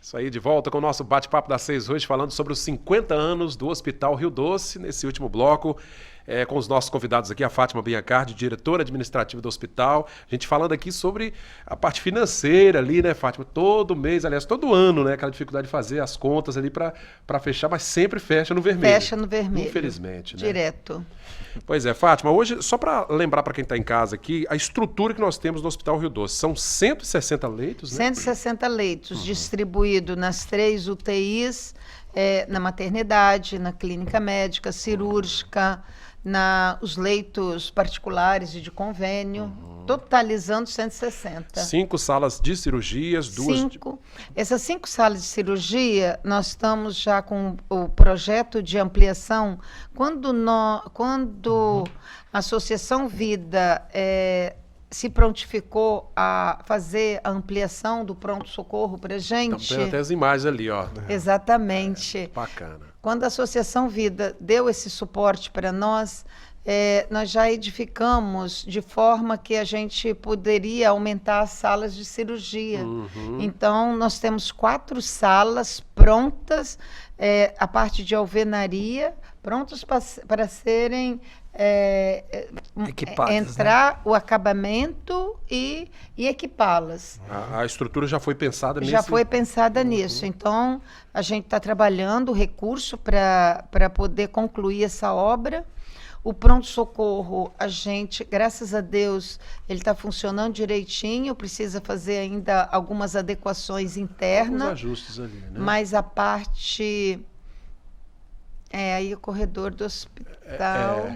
Isso aí, de volta com o nosso bate-papo das 6 hoje, falando sobre os 50 anos do Hospital Rio Doce, nesse último bloco, com os nossos convidados aqui, a Fátima Biancardi, diretora administrativa do hospital, a gente falando aqui sobre a parte financeira ali, né, Fátima? Todo mês, aliás, todo ano, né, aquela dificuldade de fazer as contas ali para fechar, mas sempre fecha no vermelho. Fecha no vermelho. Infelizmente, né? Direto. Pois é, Fátima, hoje, só para lembrar para quem está em casa aqui, a estrutura que nós temos no Hospital Rio Doce, são 160 leitos, né? 160 leitos, distribuídos nas 3 UTIs, na maternidade, na clínica médica, cirúrgica, os leitos particulares e de convênio, totalizando 160. 5 salas de cirurgias, 2... Essas 5 salas de cirurgia, nós estamos já com o projeto de ampliação. Quando a Associação Vida se prontificou a fazer a ampliação do pronto-socorro para a gente... Estamos vendo até as imagens ali, ó. Exatamente. Bacana. Quando a Associação Vida deu esse suporte para nós, nós já edificamos de forma que a gente poderia aumentar as salas de cirurgia. Então, nós temos 4 salas prontas, a parte de alvenaria, prontas para serem... equipadas, entrar, né? O acabamento e equipá-las. A estrutura já foi pensada nisso? Já foi pensada nisso. Então, a gente está trabalhando o recurso para poder concluir essa obra. O pronto-socorro, a gente, graças a Deus, ele está funcionando direitinho, precisa fazer ainda algumas adequações internas. Alguns ajustes ali, né? Mas a parte... aí o corredor do hospital,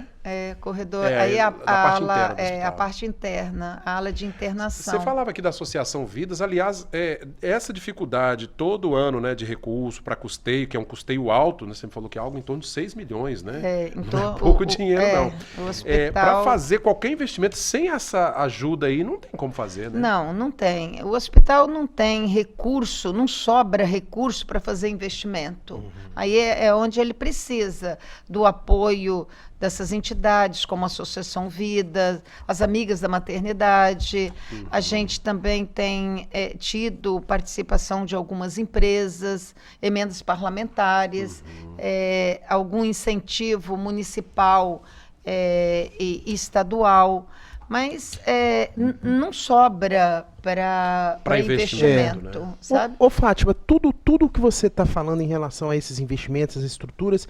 corredor, aí a ala, a parte interna, a ala de internação. Você falava aqui da Associação Vidas, aliás, essa dificuldade todo ano, né, de recurso para custeio, que é um custeio alto, né, você me falou que é algo em torno de 6 milhões, né? Então, não é pouco dinheiro, não. O hospital... Para fazer qualquer investimento sem essa ajuda aí, não tem como fazer, né? Não tem. O hospital não tem recurso, não sobra recurso para fazer investimento. Aí é onde ele precisa do apoio dessas entidades, como a Associação Vida, as Amigas da Maternidade. A gente também tem tido participação de algumas empresas, emendas parlamentares, algum incentivo municipal e estadual. Mas não sobra para investimento, né? sabe? Ô, Fátima, tudo que você está falando em relação a esses investimentos, as estruturas,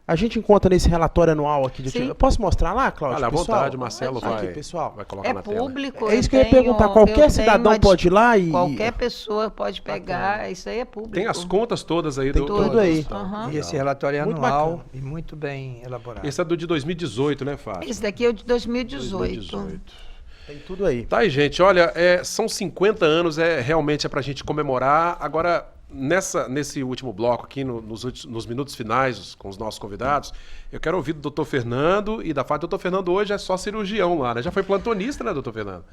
a gente encontra nesse relatório anual aqui. Eu posso mostrar lá, Cláudio? Olha, à vontade, Marcelo vai colocar na tela. É público. É isso que eu ia perguntar. Qualquer cidadão pode ir lá e... Qualquer pessoa pode pegar. Isso aí é público. Tem as contas todas aí. Tem tudo aí. E esse relatório é anual e muito bem elaborado. Esse é do de 2018, né, Fátima? Esse daqui é o de 2018. Tem tudo aí. Tá aí, gente. Olha, são 50 anos, realmente é pra gente comemorar. Agora, nesse último bloco aqui, nos minutos finais, com os nossos convidados, eu quero ouvir do doutor Fernando e da Fátima. Doutor Fernando hoje é só cirurgião lá, né? Já foi plantonista, né, doutor Fernando?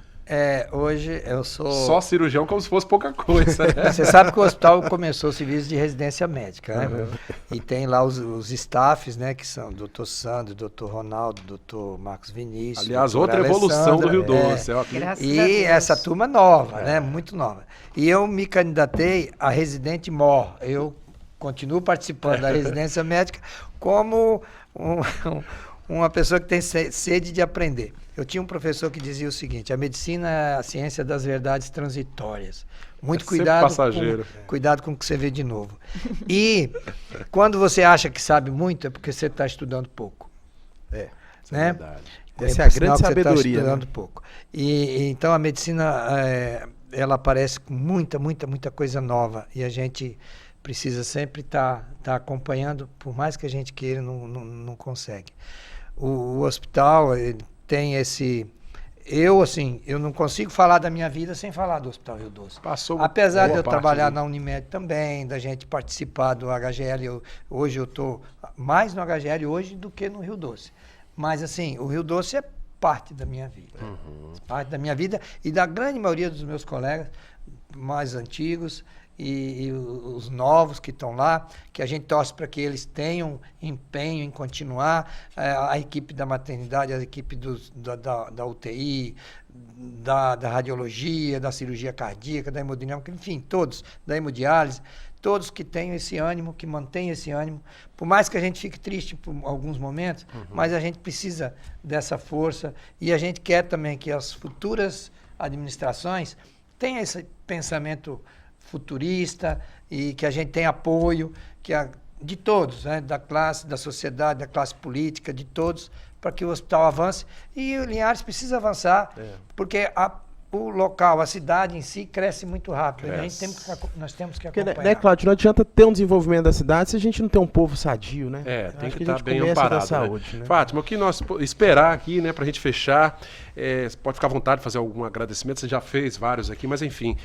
Hoje eu sou... Só cirurgião como se fosse pouca coisa, né? Você sabe que o hospital começou o serviço de residência médica, né? E tem lá os staffs, né, que são o doutor Sandro, doutor Ronaldo, doutor Marcos Vinícius. Aliás, outra evolução do Rio Doce. E essa turma nova, né? Muito nova. E eu me candidatei a residente MOR. Eu continuo participando da residência médica como uma pessoa que tem sede de aprender. Eu tinha um professor que dizia o seguinte: a medicina é a ciência das verdades transitórias. Muito cuidado com o que você vê de novo. E quando você acha que sabe muito, é porque você está estudando pouco. Isso né? é verdade. Essa é a grande sabedoria. Você está estudando pouco. E então a medicina, ela aparece com muita coisa nova. E a gente precisa sempre estar acompanhando, por mais que a gente queira, não consegue. O hospital tem esse... Eu não consigo falar da minha vida sem falar do Hospital Rio Doce. Apesar de eu trabalhar na Unimed também, da gente participar do HGL, hoje eu estou mais no HGL hoje do que no Rio Doce. Mas, assim, o Rio Doce é parte da minha vida. Parte da minha vida e da grande maioria dos meus colegas mais antigos e os novos que estão lá, que a gente torce para que eles tenham empenho em continuar, a equipe da maternidade, a equipe da UTI, da radiologia, da cirurgia cardíaca, da hemodinâmica, enfim, todos, da hemodiálise, todos que tenham esse ânimo, que mantenham esse ânimo, por mais que a gente fique triste por alguns momentos, mas a gente precisa dessa força e a gente quer também que as futuras administrações tenham esse pensamento futurista e que a gente tenha apoio de todos, né? Da classe, da sociedade, da classe política, de todos, para que o hospital avance. E o Linhares precisa avançar, porque o local, a cidade em si, cresce muito rápido. A gente nós temos que acompanhar. Porque, né, Cláudio, não adianta ter um desenvolvimento da cidade se a gente não tem um povo sadio, né? Tem que estar bem amparado. Saúde, né? Fátima, o que nós esperar aqui, né, pra gente fechar, você pode ficar à vontade de fazer algum agradecimento, você já fez vários aqui, mas enfim,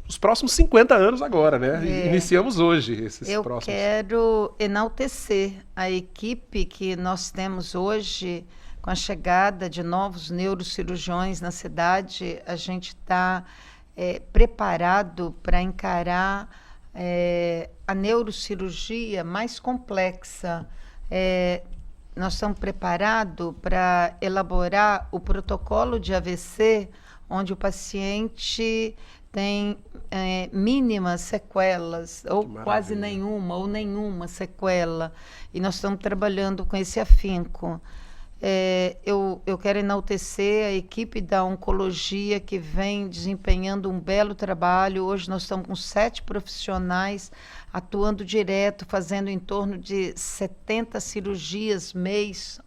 os próximos 50 anos agora, né? Iniciamos hoje esses próximos. Eu quero enaltecer a equipe que nós temos hoje. Com a chegada de novos neurocirurgiões na cidade, a gente está preparado para encarar a neurocirurgia mais complexa. Nós estamos preparados para elaborar o protocolo de AVC, onde o paciente tem mínimas sequelas, ou quase nenhuma sequela. E nós estamos trabalhando com esse afinco. Eu quero enaltecer a equipe da oncologia que vem desempenhando um belo trabalho. Hoje nós estamos com 7 profissionais atuando direto, fazendo em torno de 70 cirurgias mês,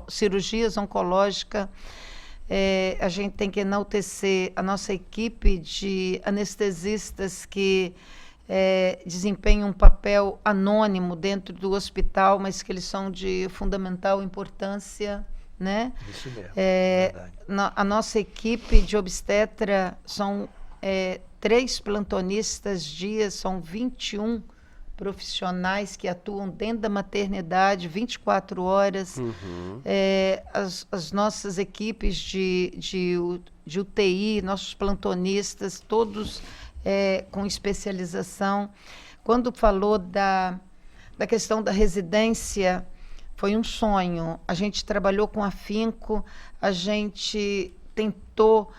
cirurgias oncológicas. A gente tem que enaltecer a nossa equipe de anestesistas que desempenham um papel anônimo dentro do hospital, mas que eles são de fundamental importância, né? Isso mesmo, a nossa equipe de obstetra são 3 plantonistas dias, são 21 profissionais que atuam dentro da maternidade 24 horas. As nossas equipes de UTI, nossos plantonistas, todos com especialização. Quando falou da questão da residência, foi um sonho. A gente trabalhou com afinco, a gente tentou,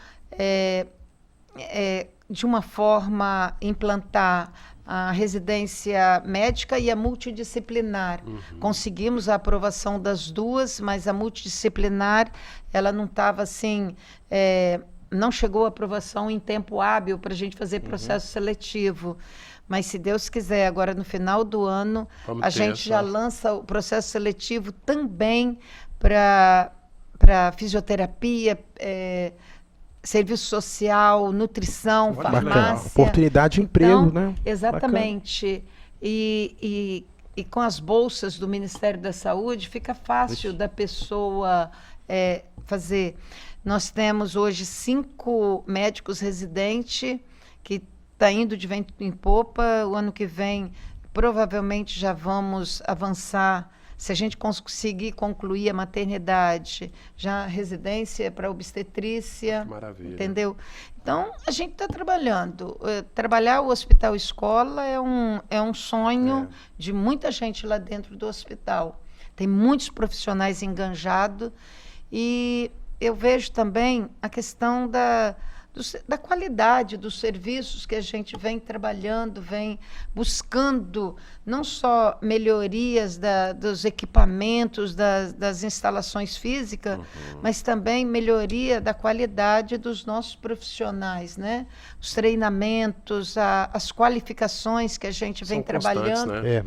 de uma forma, implantar a residência médica e a multidisciplinar. Conseguimos a aprovação das duas, mas a multidisciplinar, ela não estava assim... não chegou a aprovação em tempo hábil para a gente fazer processo seletivo. Mas, se Deus quiser, agora no final do ano, a gente já lança o processo seletivo também para fisioterapia, serviço social, nutrição, farmácia. Oportunidade de emprego, né? Exatamente. E com as bolsas do Ministério da Saúde, fica fácil da pessoa fazer... Nós temos hoje 5 médicos residentes que está indo de vento em popa. O ano que vem, provavelmente, já vamos avançar. Se a gente conseguir concluir a maternidade, já residência para obstetrícia. Maravilha. Entendeu? Então, a gente está trabalhando. Trabalhar o Hospital Escola é um sonho de muita gente lá dentro do hospital. Tem muitos profissionais enganjados e... eu vejo também a questão da qualidade dos serviços que a gente vem trabalhando, vem buscando não só melhorias dos equipamentos, das instalações físicas, mas também melhoria da qualidade dos nossos profissionais, né? Os treinamentos, as qualificações que a gente vem trabalhando. Né?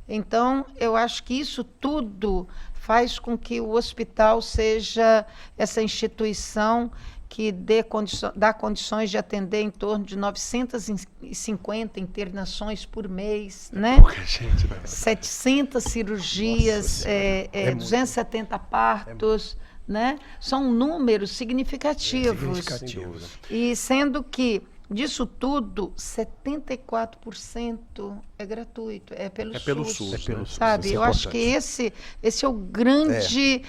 Então, eu acho que isso tudo faz com que o hospital seja essa instituição que dá condições de atender em torno de 950 internações por mês, né? Pouca gente, né? 700 cirurgias, 270 partos, né? São números significativos. E sendo que disso tudo, 74% é gratuito, é pelo SUS. Sabe? Eu acho que esse é o grande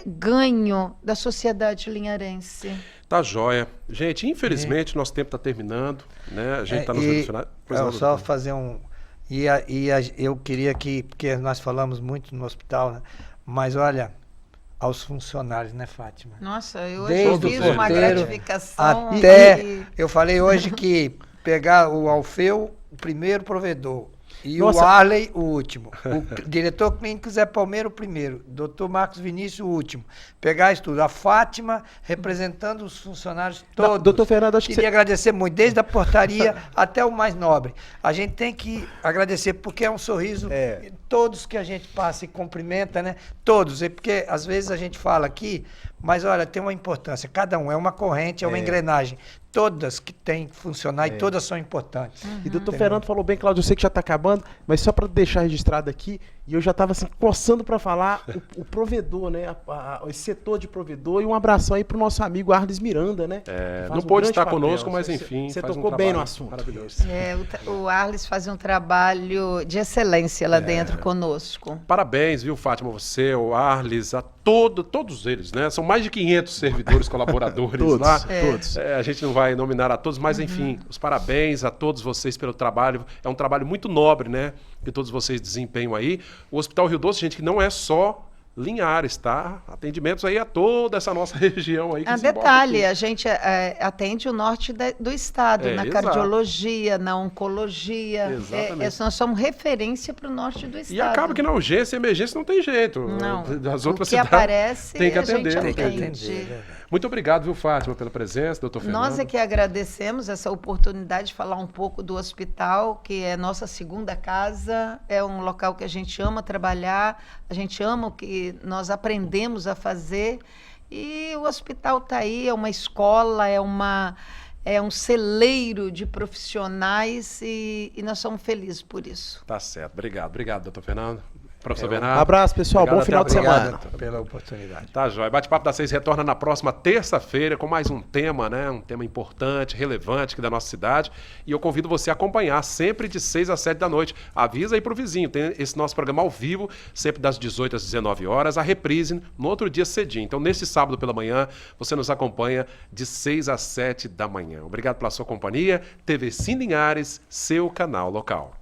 ganho da sociedade linharense. Tá joia. Gente, infelizmente, nosso tempo está terminando, né? A gente está nos relacionando. Só fazer um... eu queria que... Porque nós falamos muito no hospital, né? Mas olha... aos funcionários, né, Fátima? Nossa, eu fiz uma gratificação. Eu falei hoje que pegar o Alfeu, o primeiro provedor, e o Arley, o último. O diretor clínico Zé Palmeira, o primeiro. Dr. Marcos Vinícius, o último. Pegar isso tudo. A Fátima representando os funcionários todos. Doutor Fernando, acho que queria agradecer muito, desde a portaria até o mais nobre. A gente tem que agradecer, porque é um sorriso. Todos que a gente passa e cumprimenta, né? Todos. Porque às vezes a gente fala aqui, Mas, olha, tem uma importância. Cada um é uma corrente, é uma engrenagem. Todas que têm que funcionar e todas são importantes. E doutor Fernando falou bem, Cláudio, eu sei que já está acabando, mas só para deixar registrado aqui, e eu já estava assim, coçando para falar, o provedor, né? Esse setor de provedor, e um abração aí para o nosso amigo Arles Miranda, né? Não pôde estar conosco, mas enfim. Você tocou bem no assunto. Maravilhoso. O Arles faz um trabalho de excelência lá dentro conosco. Parabéns, viu, Fátima, você, o Arles, a todos eles, né? São mais de 500 servidores, colaboradores todos, lá. Todos. A gente não vai nominar a todos, mas enfim, os parabéns a todos vocês pelo trabalho. É um trabalho muito nobre, né? Que todos vocês desempenham aí. O Hospital Rio Doce, gente, que não é só Linhares, tá? Atendimentos aí a toda essa nossa região aí. Detalhe, a gente atende o norte do estado, na exato. cardiologia, na oncologia. Exatamente. Nós somos referência para o norte do estado. E acaba que na urgência e emergência não tem jeito. Não. Das outras o que cidades aparece, tem que a gente atender. atende. Muito obrigado, viu, Fátima, pela presença, doutor Fernando. Nós é que agradecemos essa oportunidade de falar um pouco do hospital, que é nossa segunda casa, é um local que a gente ama trabalhar, a gente ama o que nós aprendemos a fazer, e o hospital está aí, é uma escola, é um celeiro de profissionais, e nós somos felizes por isso. Tá certo, obrigado, doutor Fernando. Professor Bernardo. Um abraço, pessoal. Obrigado, bom final de semana. Pela oportunidade. Tá, jóia. Bate-Papo da 6 retorna na próxima terça-feira com mais um tema, né? Um tema importante, relevante aqui da nossa cidade. E eu convido você a acompanhar sempre de 6 às 7 da noite. Avisa aí pro vizinho. Tem esse nosso programa ao vivo, sempre das 18 às 19 horas. A reprise no outro dia cedinho. Então, neste sábado pela manhã, você nos acompanha de 6 às 7 da manhã. Obrigado pela sua companhia. TV Sim Linhares, seu canal local.